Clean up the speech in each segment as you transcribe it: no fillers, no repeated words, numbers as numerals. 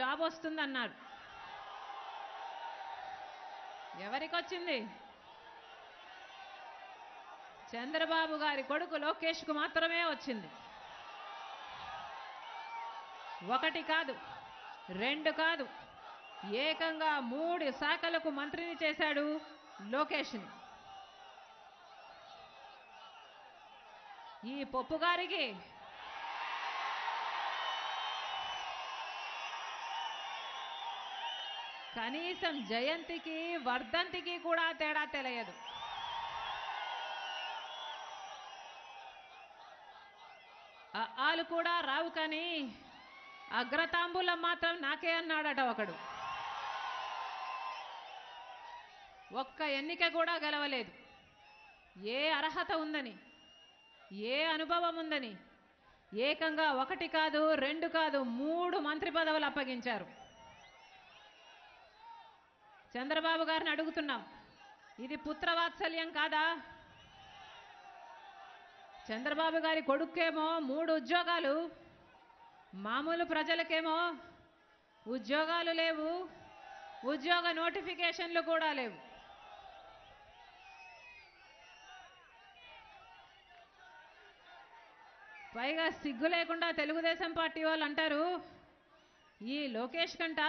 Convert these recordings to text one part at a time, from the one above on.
Job వస్తుందన్నారు. ఎవరికి వచ్చింది? చంద్రబాబు గారి కొడుకు లోకేష్కు మాత్రమే వచ్చింది. ఒకటి కాదు, రెండు కాదు, ఏకంగా 3 శాఖలకు మంత్రిని చేశాడు లోకేష్ని. ఈ పప్పు గారికి కనీసం జయంతికి వర్ధంతికి కూడా తేడా తెలియదు. ఆలు కూడా రావు కానీ అగ్రతాంబూలం మాత్రం నాకే అన్నాడట ఒకడు. ఒక్క ఎన్నిక కూడా గెలవలేదు. ఏ అర్హత ఉందని, ఏ అనుభవం ఉందని ఏకంగా 1 కాదు 2 కాదు 3 మంత్రి పదవులు అప్పగించారు. చంద్రబాబు గారిని అడుగుతున్నాం, ఇది పుత్రవాత్సల్యం కాదా? చంద్రబాబు గారి కొడుకేమో 3 ఉద్యోగాలు, మామూలు ప్రజలకేమో ఉద్యోగాలు లేవు, ఉద్యోగ నోటిఫికేషన్లు కూడా లేవు. పైగా సిగ్గు లేకుండా తెలుగుదేశం పార్టీ వాళ్ళు అంటారు, ఈ లోకేష్ కంట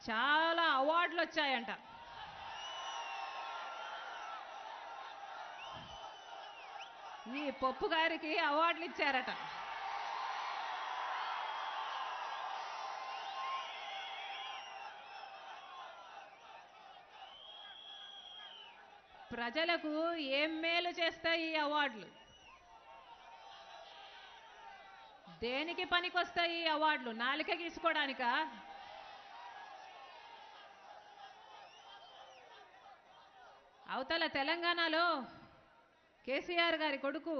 చాలా అవార్డులు వచ్చాయంట. ఈ పప్పు గారికి అవార్డులు ఇచ్చారట. ప్రజలకు ఏం మేలు చేస్తాయి ఈ అవార్డులు? దేనికి పనికొస్తాయి ఈ అవార్డులు? నాలిక గీసుకోవడానికా? అవతల తెలంగాణలో కేసీఆర్ గారి కొడుకు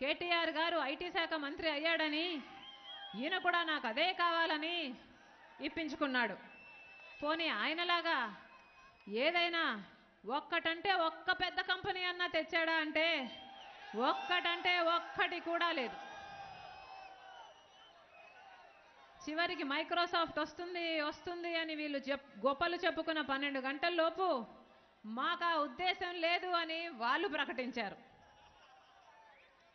కేటీఆర్ గారు ఐటీ శాఖ మంత్రి అయ్యాడని ఈయన కూడా నాకు అదే కావాలని ఇప్పించుకున్నాడు. పోనీ ఆయనలాగా ఏదైనా ఒక్కటంటే ఒక్క పెద్ద కంపెనీ అన్నా తెచ్చాడా అంటే ఒక్కటంటే ఒక్కటి కూడా లేదు. చివరికి మైక్రోసాఫ్ట్ వస్తుంది అని వీళ్ళు గొప్పలు చెప్పుకున్న 12 గంటల్లోపు మాకు ఆ ఉద్దేశం లేదు అని వాళ్ళు ప్రకటించారు.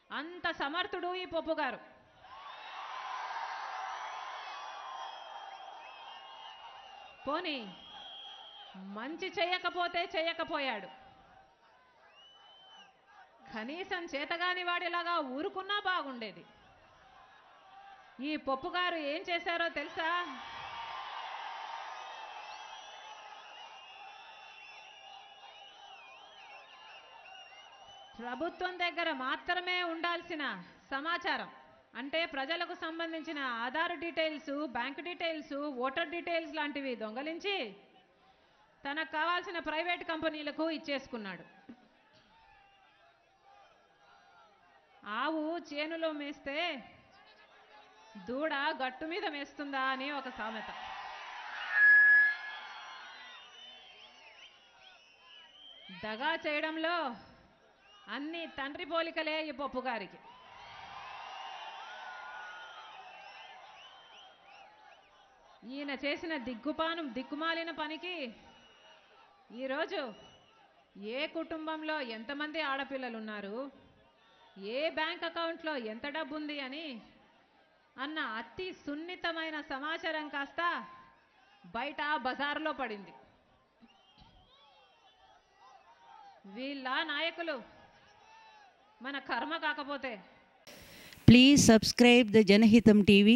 అంత సమర్థుడు ఈ పప్పు గారు. పోనీ మంచి చేయకపోతే చేయకపోయాడు, కనీసం చేతగాని వాడిలాగా ఊరుకున్నా బాగుండేది. ఈ పప్పు గారు ఏం చేశారో తెలుసా? ప్రభుత్వం దగ్గర మాత్రమే ఉండాల్సిన సమాచారం అంటే ప్రజలకు సంబంధించిన Aadhaar details, bank details, voter details లాంటివి దొంగలించి తనకు కావాల్సిన ప్రైవేట్ కంపెనీలకు ఇచ్చేసుకున్నాడు. ఆవు చేనులో మేస్తే దూడ గట్టు మీద మేస్తుందా అని ఒక సామెత. దగా చేయడంలో అన్ని తండ్రి పోలికలే ఈ పప్పు గారికి. ఈయన చేసిన దిక్కుమాలిన పనికి ఈరోజు ఏ కుటుంబంలో ఎంతమంది ఆడపిల్లలు ఉన్నారు, ఏ బ్యాంక్ అకౌంట్లో ఎంత డబ్బు ఉంది అని అన్న అతి సున్నితమైన సమాచారం కాస్త బయట బజార్లో పడింది. వీళ్ళ నాయకులు మన కర్మ కాకపోతే. Please subscribe the Janahitham TV.